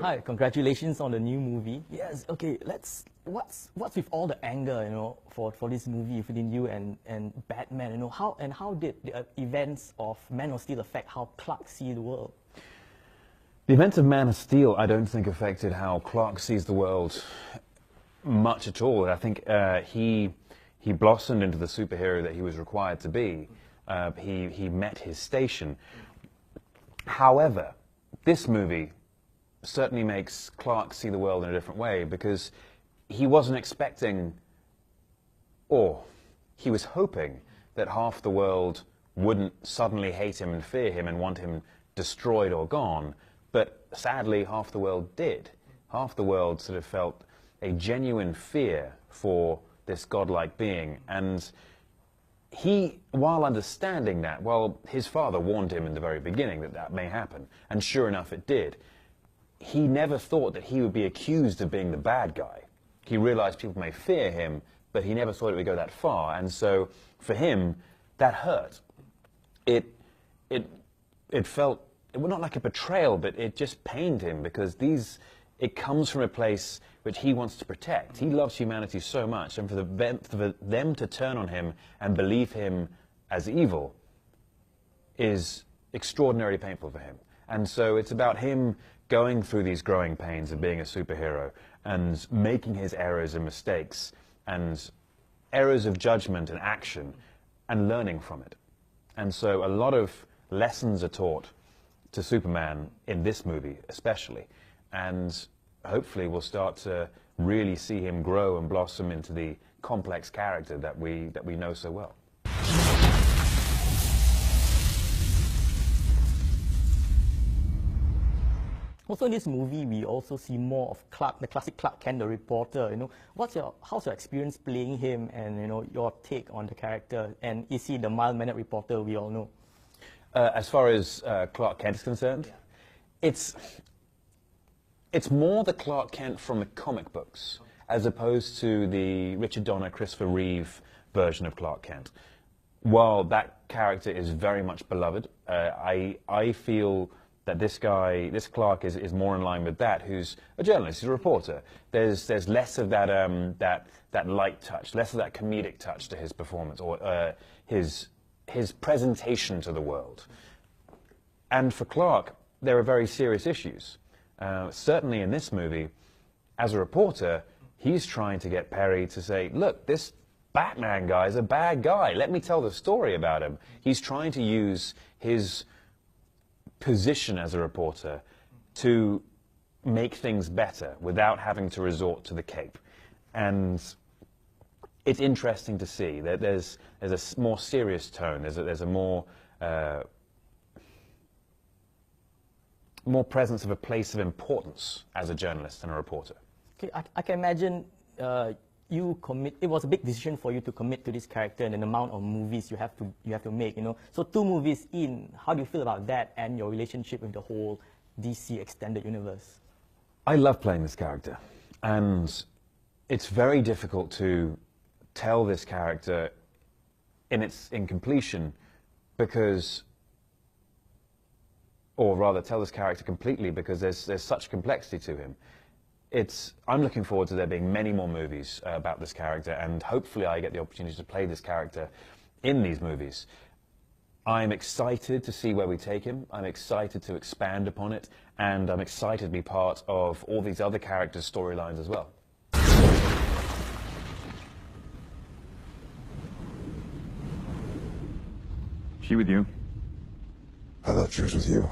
Hi, congratulations on the new movie. Yes, okay, what's with all the anger, for this movie within you and Batman, how did the events of Man of Steel affect how Clark sees the world? The events of Man of Steel, I don't think affected how Clark sees the world much at all. I think he blossomed into the superhero that he was required to be. He met his station. However, this movie certainly makes Clark see the world in a different way, because he wasn't expecting, or he was hoping, that half the world wouldn't suddenly hate him and fear him and want him destroyed or gone. But sadly, half the world did. Half the world sort of felt a genuine fear for this godlike being. And he, while understanding that, well, his father warned him in the very beginning that that may happen, and sure enough it did. He never thought that he would be accused of being the bad guy. He realized people may fear him, but he never thought it would go that far. And so, for him, that hurt. It felt, well, not like a betrayal, but it just pained him, because it comes from a place which he wants to protect. He loves humanity so much, and for them to turn on him and believe him as evil is extraordinarily painful for him. And so it's about him going through these growing pains of being a superhero and making his errors and mistakes and errors of judgment and action and learning from it. And so a lot of lessons are taught to Superman in this movie especially, and hopefully we'll start to really see him grow and blossom into the complex character that we know so well. Also in this movie, we also see more of Clark, the classic Clark Kent, the reporter. How's your experience playing him, and your take on the character? And is he the mild-mannered reporter we all know? As far as Clark Kent is concerned, yeah. It's more the Clark Kent from the comic books, as opposed to the Richard Donner, Christopher Reeve version of Clark Kent. While that character is very much beloved, I feel that this Clark is more in line with that, who's a journalist, he's a reporter. There's less of that light touch, less of that comedic touch to his performance, or his presentation to the world. And for Clark, there are very serious issues. Certainly in this movie, as a reporter, he's trying to get Perry to say, look, this Batman guy is a bad guy. Let me tell the story about him. He's trying to use his position as a reporter to make things better without having to resort to the cape. And it's interesting to see that there's a more serious tone. There's a more presence of a place of importance as a journalist and a reporter. Okay, I can imagine it was a big decision for you to commit to this character and an amount of movies you have to make. So 2 movies in, how do you feel about that and your relationship with the whole DC extended universe? I love playing this character, and it's very difficult to tell this character in completion, because, or rather tell this character completely, because there's such complexity to him. I'm looking forward to there being many more movies about this character, and hopefully I get the opportunity to play this character in these movies. I'm excited to see where we take him, I'm excited to expand upon it, and I'm excited to be part of all these other characters' storylines as well. She with you? I thought she was with you.